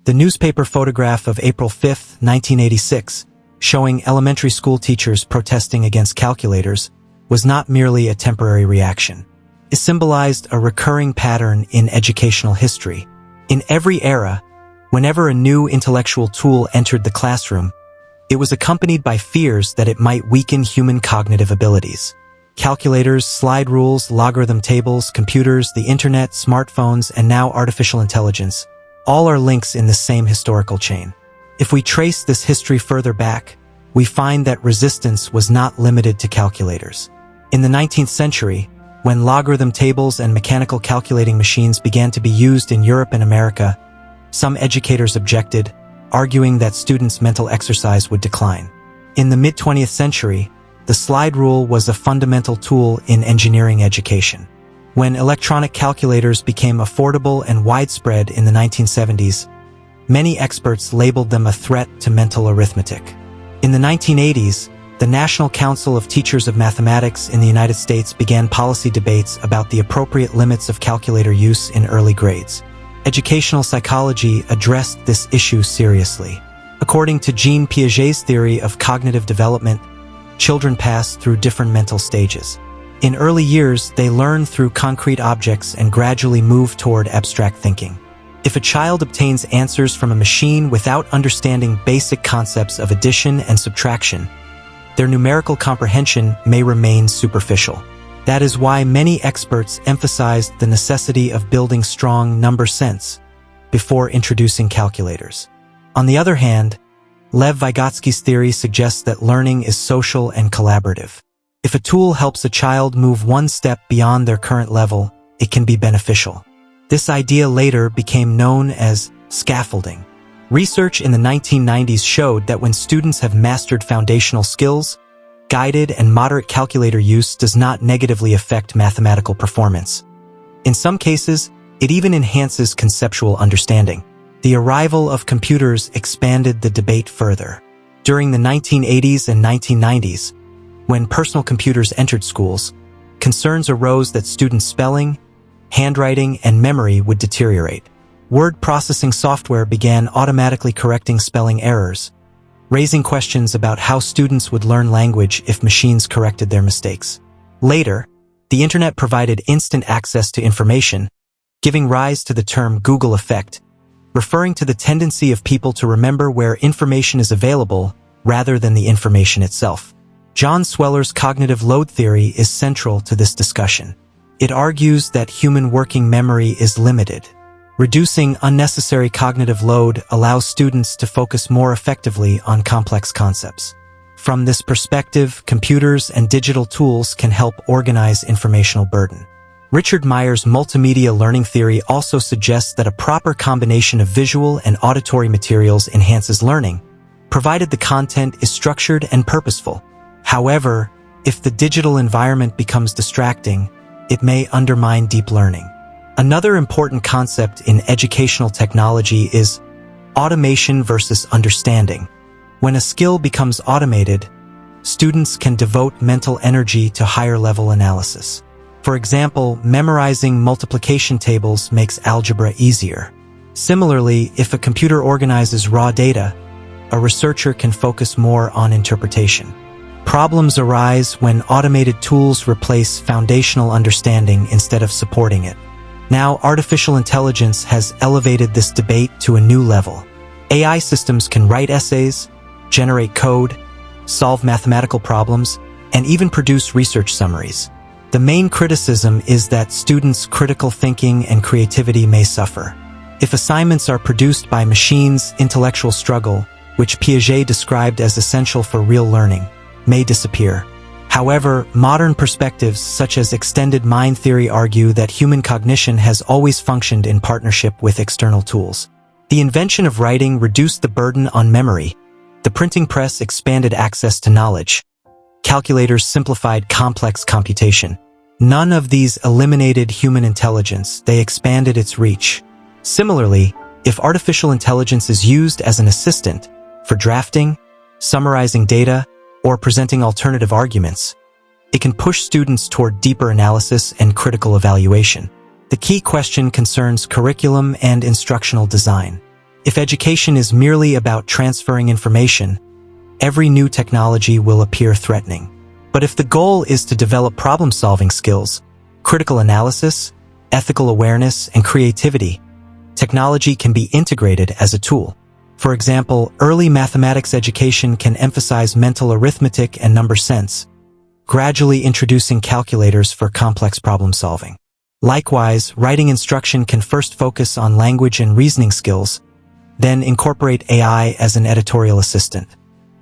The newspaper photograph of April 5, 1986, showing elementary school teachers protesting against calculators, was not merely a temporary reaction. It symbolized a recurring pattern in educational history. In every era, whenever a new intellectual tool entered the classroom, it was accompanied by fears that it might weaken human cognitive abilities. Calculators, slide rules, logarithm tables, computers, the internet, smartphones, and now artificial intelligence, all are links in the same historical chain. If we trace this history further back, we find that resistance was not limited to calculators. In the 19th century, when logarithm tables and mechanical calculating machines began to be used in Europe and America, some educators objected, arguing that students' mental exercise would decline. In the mid-20th century, the slide rule was a fundamental tool in engineering education. When electronic calculators became affordable and widespread in the 1970s, many experts labeled them a threat to mental arithmetic. In the 1980s, the National Council of Teachers of Mathematics in the United States began policy debates about the appropriate limits of calculator use in early grades. Educational psychology addressed this issue seriously. According to Jean Piaget's theory of cognitive development, children pass through different mental stages. In early years, they learn through concrete objects and gradually move toward abstract thinking. If a child obtains answers from a machine without understanding basic concepts of addition and subtraction, their numerical comprehension may remain superficial. That is why many experts emphasized the necessity of building strong number sense before introducing calculators. On the other hand, Lev Vygotsky's theory suggests that learning is social and collaborative. If a tool helps a child move one step beyond their current level, it can be beneficial. This idea later became known as scaffolding. Research in the 1990s showed that when students have mastered foundational skills, guided and moderate calculator use does not negatively affect mathematical performance. In some cases, it even enhances conceptual understanding. The arrival of computers expanded the debate further. During the 1980s and 1990s, when personal computers entered schools, concerns arose that students' spelling, handwriting, and memory would deteriorate. Word processing software began automatically correcting spelling errors, raising questions about how students would learn language if machines corrected their mistakes. Later, the internet provided instant access to information, giving rise to the term Google effect, referring to the tendency of people to remember where information is available rather than the information itself. John Sweller's cognitive load theory is central to this discussion. It argues that human working memory is limited. Reducing unnecessary cognitive load allows students to focus more effectively on complex concepts. From this perspective, computers and digital tools can help organize informational burden. Richard Meyer's multimedia learning theory also suggests that a proper combination of visual and auditory materials enhances learning, provided the content is structured and purposeful. However, if the digital environment becomes distracting, it may undermine deep learning. Another important concept in educational technology is automation versus understanding. When a skill becomes automated, students can devote mental energy to higher-level analysis. For example, memorizing multiplication tables makes algebra easier. Similarly, if a computer organizes raw data, a researcher can focus more on interpretation. Problems arise when automated tools replace foundational understanding instead of supporting it. Now, artificial intelligence has elevated this debate to a new level. AI systems can write essays, generate code, solve mathematical problems, and even produce research summaries. The main criticism is that students' critical thinking and creativity may suffer. If assignments are produced by machines, intellectual struggle, which Piaget described as essential for real learning, may disappear. However, modern perspectives such as extended mind theory argue that human cognition has always functioned in partnership with external tools. The invention of writing reduced the burden on memory. The printing press expanded access to knowledge. Calculators simplified complex computation. None of these eliminated human intelligence, they expanded its reach. Similarly, if artificial intelligence is used as an assistant for drafting, summarizing data, or presenting alternative arguments, it can push students toward deeper analysis and critical evaluation. The key question concerns curriculum and instructional design. If education is merely about transferring information, every new technology will appear threatening. But if the goal is to develop problem-solving skills, critical analysis, ethical awareness, and creativity, technology can be integrated as a tool. For example, early mathematics education can emphasize mental arithmetic and number sense, gradually introducing calculators for complex problem-solving. Likewise, writing instruction can first focus on language and reasoning skills, then incorporate AI as an editorial assistant.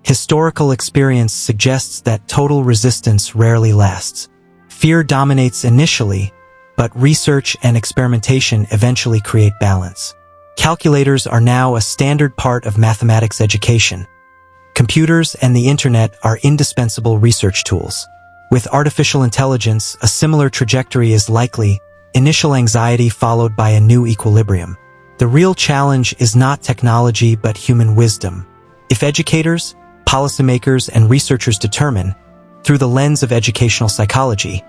Historical experience suggests that total resistance rarely lasts. Fear dominates initially, but research and experimentation eventually create balance. Calculators are now a standard part of mathematics education. Computers and the internet are indispensable research tools. With artificial intelligence, a similar trajectory is likely, initial anxiety followed by a new equilibrium. The real challenge is not technology but human wisdom. If educators, policymakers, and researchers determine, through the lens of educational psychology,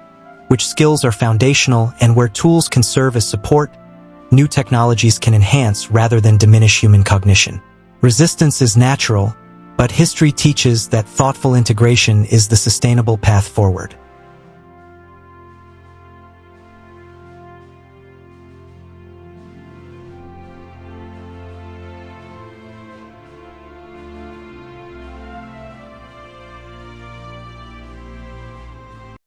which skills are foundational and where tools can serve as support, new technologies can enhance rather than diminish human cognition. Resistance is natural, but history teaches that thoughtful integration is the sustainable path forward.